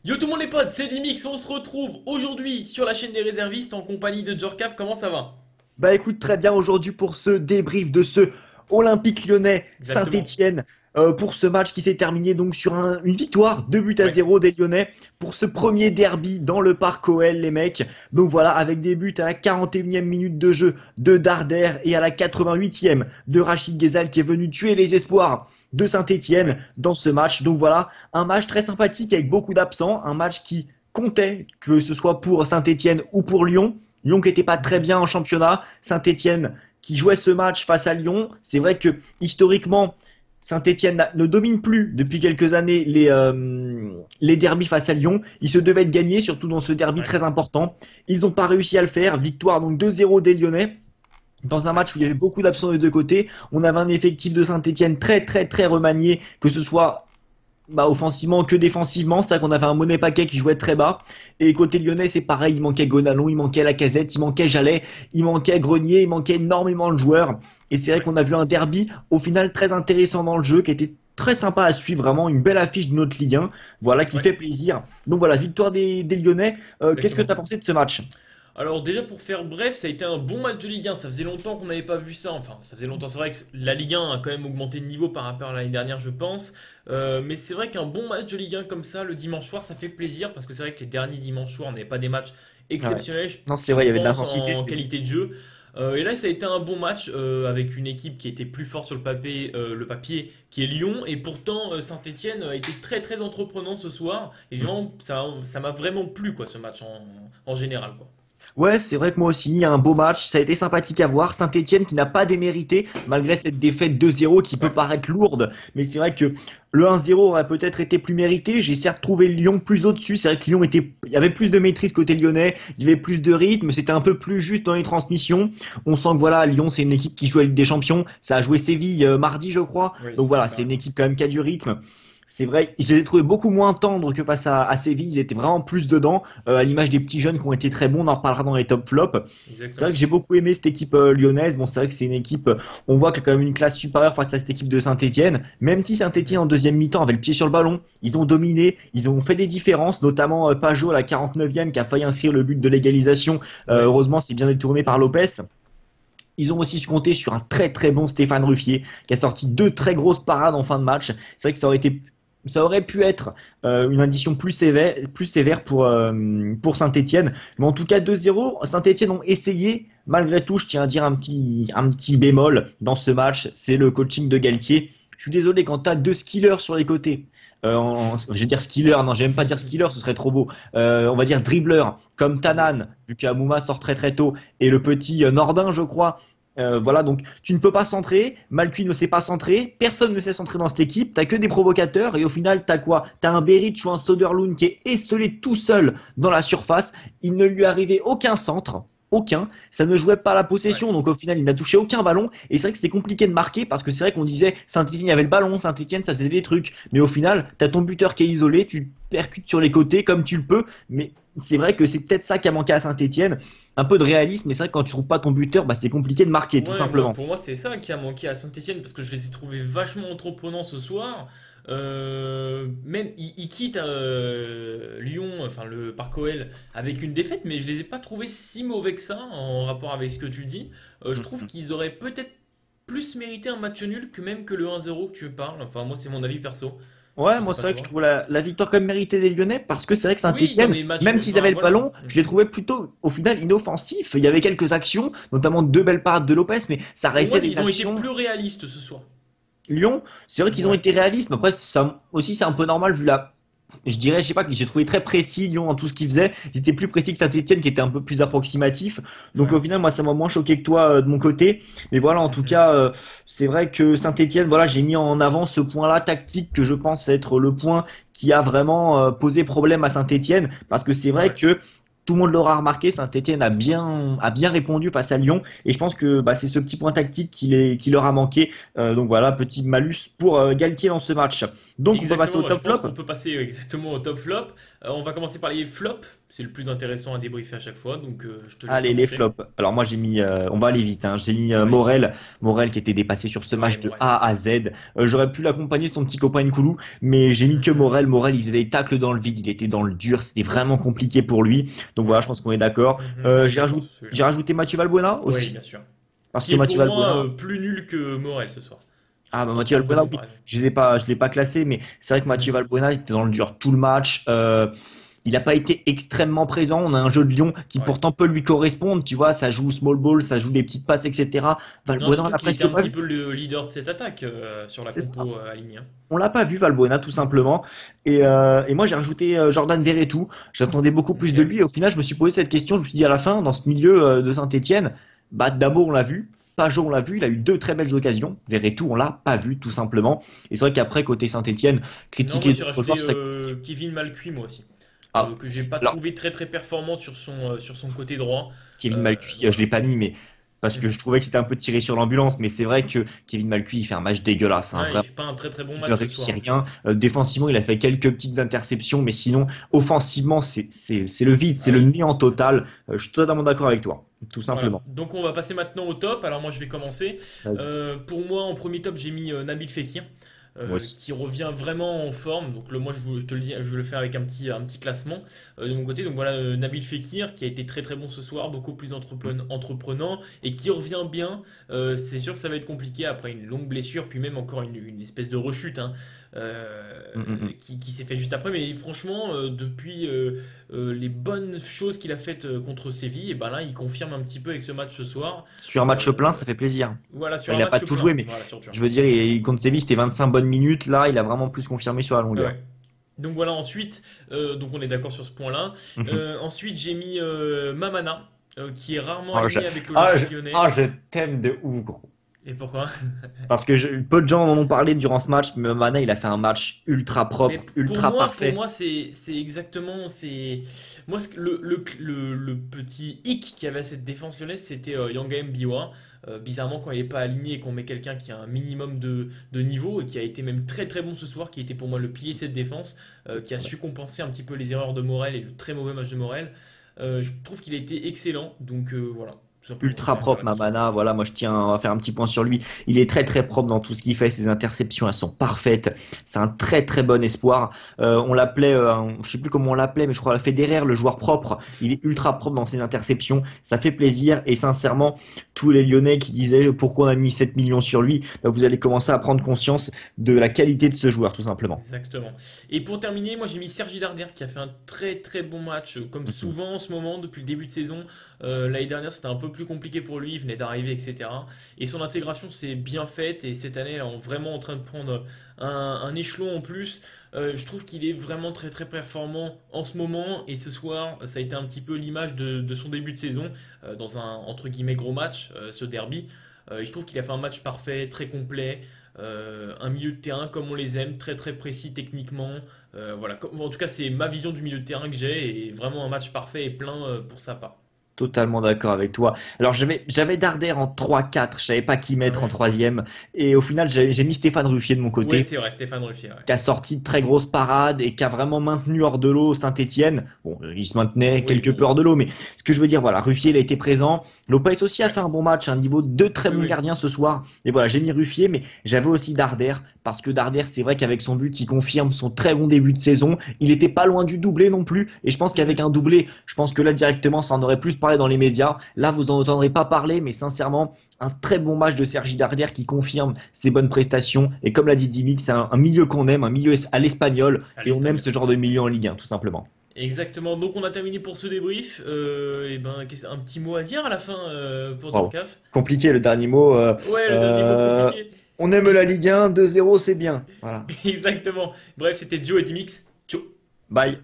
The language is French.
Yo tout le monde les potes, c'est Dimix, on se retrouve aujourd'hui sur la chaîne des réservistes en compagnie de Djorkaff, comment ça va? Bah écoute, très bien aujourd'hui pour ce débrief de ce Olympique Lyonnais Exactement. Saint-Étienne pour ce match qui s'est terminé donc sur une victoire, 2 buts à Ouais. 0 des Lyonnais pour ce premier derby dans le parc OL les mecs. Donc voilà, avec des buts à la 41e minute de jeu de Darder et à la 88e de Rachid Ghezal qui est venu tuer les espoirs de Saint-Étienne Ouais. dans ce match. Donc voilà, un match très sympathique avec beaucoup d'absents, un match qui comptait que ce soit pour Saint-Étienne ou pour Lyon. Lyon qui n'était pas très bien en championnat, Saint-Étienne qui jouait ce match face à Lyon. C'est vrai que historiquement, Saint-Étienne ne domine plus depuis quelques années les derbys face à Lyon. Ils se devaient de gagner, surtout dans ce derby Ouais. très important. Ils n'ont pas réussi à le faire. Victoire donc 2-0 des Lyonnais. Dans un Ouais. match où il y avait beaucoup d'absents des deux côtés, on avait un effectif de Saint-Étienne très très très remanié, que ce soit offensivement que défensivement. C'est vrai qu'on avait un Monet Paquet qui jouait très bas. Et côté lyonnais, c'est pareil. Il manquait Gonalon, il manquait Lacazette, il manquait Jallet, il manquait Grenier, il manquait énormément de joueurs. Et c'est vrai Ouais. qu'on a vu un derby au final très intéressant dans le jeu, qui était très sympa à suivre. Vraiment une belle affiche de notre Ligue 1. Voilà, qui Ouais. fait plaisir. Donc voilà, victoire des Lyonnais. Qu'est-ce que tu Exactement. as pensé de ce match? Alors déjà pour faire bref, ça a été un bon match de Ligue 1, ça faisait longtemps qu'on n'avait pas vu ça, enfin ça faisait longtemps, c'est vrai que la Ligue 1 a quand même augmenté de niveau par rapport à l'année dernière je pense. Mais c'est vrai qu'un bon match de Ligue 1 comme ça le dimanche soir ça fait plaisir parce que c'est vrai que les derniers dimanches soirs on n'avait pas des matchs Ah ouais. exceptionnels, Non, c'est je vrai, il y avait de pense l'intensité, en c'était qualité de jeu. Et là ça a été un bon match avec une équipe qui était plus forte sur le papier qui est Lyon et pourtant Saint-Etienne a été très très entreprenant ce soir et vraiment, ça m'a vraiment plu quoi ce match en général quoi. Ouais, c'est vrai que moi aussi, il y a un beau match, ça a été sympathique à voir. Saint-Etienne qui n'a pas démérité, malgré cette défaite 2-0 qui peut Ouais. paraître lourde, mais c'est vrai que le 1-0 aurait peut-être été plus mérité. J'ai certes trouvé Lyon plus au-dessus, c'est vrai que Lyon était, il y avait plus de maîtrise côté lyonnais, il y avait plus de rythme, c'était un peu plus juste dans les transmissions. On sent que voilà, Lyon c'est une équipe qui joue à la Ligue des Champions, ça a joué Séville mardi je crois, Oui, donc c'est voilà, c'est ça. une équipe quand même qui a du rythme. C'est vrai, je les ai trouvés beaucoup moins tendres que face à Séville, ils étaient vraiment plus dedans, à l'image des petits jeunes qui ont été très bons, on en reparlera dans les top flops. C'est vrai que Exactement. j'ai beaucoup aimé cette équipe lyonnaise, bon c'est vrai que c'est une équipe, on voit qu'il y a quand même une classe supérieure face à cette équipe de Saint-Etienne, même si Saint-Etienne Mhm. en deuxième mi-temps avait le pied sur le ballon, ils ont dominé, ils ont fait des différences, notamment Pajot à la 49e qui a failli inscrire le but de l'égalisation, Ouais. heureusement c'est bien détourné par Lopez. Ils ont aussi compté sur un très très bon Stéphane Ruffier qui a sorti deux très grosses parades en fin de match. C'est vrai que ça aurait pu être une addition plus sévère pour Saint-Etienne. Mais en tout cas 2-0, Saint-Etienne ont essayé. Malgré tout, je tiens à dire un petit bémol dans ce match, c'est le coaching de Galtier. Je suis désolé quand tu as deux skillers sur les côtés. Je vais dire skiller, non, j'aime pas dire skiller, ce serait trop beau. On va dire dribbleur, comme Ouais. Tanan, vu qu'Amouma sort très très tôt, et le petit Nordin, je crois. Voilà, donc tu ne peux pas centrer, Malcuit ne sait pas centrer, personne ne sait centrer dans cette équipe, t'as que des provocateurs, et au final, t'as quoi? T'as un Beric ou un Soderlund qui est esselé tout seul dans la surface, il ne lui arrivait aucun centre, aucun, ça ne jouait pas la Ouais. possession, donc au final, il n'a touché aucun ballon, et c'est vrai que c'est compliqué de marquer, parce que c'est vrai qu'on disait, Saint-Etienne avait le ballon, Saint-Etienne, ça faisait des trucs, mais au final, t'as ton buteur qui est isolé, tu percutes sur les côtés comme tu le peux, mais c'est vrai que c'est peut-être ça qui a manqué à Saint-Etienne, un peu de réalisme, mais c'est vrai que quand tu trouves pas ton buteur, bah, c'est compliqué de marquer, tout Ouais, moi, simplement. pour moi, c'est ça qui a manqué à Saint-Etienne parce que je les ai trouvés vachement entreprenants ce soir. Même, ils quittent Lyon, enfin le Parc OL, avec une défaite, mais je les ai pas trouvés si mauvais que ça en rapport avec ce que tu dis. Je trouve qu'ils auraient peut-être plus mérité un match nul que même que le 1-0 que tu parles. Enfin, moi, c'est mon avis perso. Ouais, Je sais moi pas c'est vrai que je toi. trouve la victoire comme méritée des Lyonnais parce que c'est vrai que Oui, non, Saint-Etienne, mais match même nul. s'ils Enfin, avaient le voilà. ballon, je les trouvais plutôt au final inoffensifs. Il y avait quelques actions, notamment deux belles parades de Lopez, mais ça Pour moi, restait des ils ont été actions. plus réalistes ce soir. Lyon, c'est vrai qu'ils ont Ouais. été réalistes, mais après ça aussi c'est un peu normal vu la. Je dirais, je sais pas, que j'ai trouvé très précis Lyon dans tout ce qu'ils faisaient. Ils étaient plus précis que Saint-Etienne qui était un peu plus approximatif. Donc Ouais. au final, moi ça m'a moins choqué que toi de mon côté. Mais voilà, en tout Mhm. cas, c'est vrai que Saint-Etienne, voilà, j'ai mis en avant ce point-là tactique que je pense être le point qui a vraiment posé problème à Saint-Etienne. Parce que c'est vrai Ouais. que tout le monde l'aura remarqué, Saint-Etienne a bien répondu face à Lyon. Et je pense que bah, c'est ce petit point tactique qui leur a manqué. Donc voilà, petit malus pour Galtier dans ce match. Donc on peut passer Exactement, au bah, je top pense flop. qu'on peut passer exactement au top flop. On va commencer par les flops, c'est le plus intéressant à débriefer à chaque fois, donc je te laisse Allez, les commencer. flops. Alors moi j'ai mis, on va aller vite, hein. J'ai mis Ouais, Morel, Morel qui était dépassé sur ce ouais, match de Morel. A à Z. J'aurais pu l'accompagner de son petit copain Nkoulou, mais j'ai mis que Mhm. Morel. Morel, il faisait des tacles dans le vide, il était dans le dur, c'était vraiment compliqué pour lui. Donc voilà, je Ouais. pense qu'on est d'accord. On est d'accord sur J'ai celui-là. rajouté Mathieu Valbuena Oui, aussi, bien sûr. parce Qui que est Mathieu pour moi Valbuena, plus nul que Morel ce soir, ah bah en Mathieu termes de Valbuena, oui, comparaison. je l'ai pas classé, mais c'est vrai que Mathieu Mhm. Valbuena il était dans le dur tout le match. Il n'a pas été extrêmement présent. On a un jeu de Lyon qui Ouais. pourtant peut lui correspondre. Tu vois, ça joue small ball, ça joue des petites passes, etc. Non, Valbuena, on surtout l'a qu'il était presque un pas petit vu. peu le leader de cette attaque sur la C'est ça. compo alignée, hein. On l'a pas vu Valbuena tout simplement. Et moi j'ai rajouté Jordan Verretou. J'attendais beaucoup plus Ok. de lui. Et au final, je me suis posé cette question. Je me suis dit à la fin, dans ce milieu de Saint-Etienne, bah Dabo on l'a vu. Pajot, on l'a vu, il a eu deux très belles occasions. Verretou, on l'a pas vu, tout simplement. Et c'est vrai qu'après, côté Saint-Etienne, Non, moi critiquer j'ai d'autres joueurs rajouté serait. Kevin Malcuit, moi aussi. Ah, Que j'ai pas alors, trouvé très très performant sur son côté droit. Kevin Malcuit, je Voilà. l'ai pas mis, mais parce que je trouvais que c'était un peu tiré sur l'ambulance. Mais c'est vrai que Kevin Malcuit, il fait un match dégueulasse, hein, Ouais, il vraiment. fait pas un très très bon Il ne match ce réussit soir. rien. Défensivement, il a fait quelques petites interceptions, mais sinon, offensivement, c'est le vide, c'est Ah le oui. néant total. Je suis totalement d'accord avec toi, tout Voilà. simplement. Donc on va passer maintenant au top. Alors moi je vais commencer. Vas-y. Pour moi en premier top j'ai mis Nabil Fekir. Moi aussi. Qui revient vraiment en forme. Donc moi je te le dis, je vais le faire avec un petit classement de mon côté. Donc voilà, Nabil Fekir qui a été très très bon ce soir, beaucoup plus entreprenant et qui revient bien. C'est sûr que ça va être compliqué après une longue blessure, puis même encore une espèce de rechute, hein, Mm, mm, mm. qui s'est fait juste après. Mais franchement, depuis les bonnes choses qu'il a faites contre Séville, et ben là il confirme un petit peu avec ce match ce soir. Sur un match Euh, plein, ça fait plaisir. voilà, Enfin, sur il un n'a pas match tout plein. joué, mais Voilà, sur dur. je veux dire, contre Séville, c'était 25 bonnes minutes. Là, il a vraiment plus confirmé sur la Ouais, longueur. ouais. Donc voilà, ensuite, donc on est d'accord sur ce point-là. Mhm. Ensuite, j'ai mis Mamana, qui est rarement Ah, je, aligné avec l'Olympique Lyonnais. je t'aime de ouf, gros. Et pourquoi? Parce que peu de gens en ont parlé durant ce match, mais Mana, il a fait un match ultra Mais propre, ultra pour parfait. moi, c'est exactement, c'est moi le petit hic qu'il y avait à cette défense lyonnaise, c'était Yanga Mbiwa. Bizarrement, quand il n'est pas aligné et qu'on met quelqu'un qui a un minimum de niveau et qui a été même très très bon ce soir, qui était pour moi le pilier de cette défense, qui a su compenser un petit peu les erreurs de Morel et le très mauvais match de Morel, je trouve qu'il a été excellent. Donc voilà, tout simplement, je Ultra tiens à faire propre, la diff. Mamana. Voilà, moi je tiens à faire un petit point sur lui. Il est très très propre dans tout ce qu'il fait. Ses interceptions, elles sont parfaites. C'est un très très bon espoir. On l'appelait, je sais plus comment on l'appelait, mais je crois Federer, le joueur propre. Il est ultra propre dans ses interceptions. Ça fait plaisir. Et sincèrement, tous les Lyonnais qui disaient pourquoi on a mis 7 millions sur lui, bah, vous allez commencer à prendre conscience de la qualité de ce joueur, tout simplement. Exactement. Et pour terminer, moi j'ai mis Sergi Darder qui a fait un très très bon match, comme Mhm. souvent en ce moment depuis le début de saison. L'année dernière c'était un peu plus compliqué pour lui, il venait d'arriver, etc. Et son intégration s'est bien faite et cette année elle est vraiment en train de prendre un échelon en plus. Je trouve qu'il est vraiment très très performant en ce moment et ce soir ça a été un petit peu l'image de son début de saison dans un entre guillemets gros match, ce derby. Et je trouve qu'il a fait un match parfait, très complet. Un milieu de terrain comme on les aime, très très précis techniquement. Voilà, en tout cas, c'est ma vision du milieu de terrain que j'ai et vraiment un match parfait et plein pour sa part. Totalement d'accord avec toi. Alors j'avais Darder en 3-4, je savais pas qui mettre en Ouais, troisième. Et au final, j'ai mis Stéphane Ruffier de mon ouais côté, c'est vrai, Stéphane Ruffier. Ouais, qui a sorti de très grosses parades et qui a vraiment maintenu hors de l'eau Saint-Etienne. Bon, il se maintenait oui, quelque peu hors de l'eau, mais ce que je veux dire, voilà, Ruffier, il a été présent. Lopez aussi a ouais, fait un bon match, un niveau de très oui, bons oui. gardiens ce soir. Et voilà, j'ai mis Ruffier, mais j'avais aussi Darder, parce que Darder, c'est vrai qu'avec son but, il confirme son très bon début de saison. Il était pas loin du doublé non plus, et je pense qu'avec Mhm. un doublé, je pense que là, directement, ça en aurait plus parlé dans les médias. Là, vous en entendrez pas parler, mais sincèrement, un très bon match de Sergi Darder qui confirme ses bonnes prestations. Et comme l'a dit Dimick, c'est un milieu qu'on aime, un milieu à l'espagnol. À Et on aime l'espagnol. ce genre de milieu en Ligue 1, tout simplement. Exactement. Donc on a terminé pour ce débrief. Et ben, un petit mot à dire à la fin pour Wow. Dorcaf. Compliqué le dernier mot. Ouais, le dernier mot compliqué. On aime la Ligue 1, 2-0, c'est bien. Voilà. Exactement. Bref, c'était Joe et Dimix. Ciao. Bye.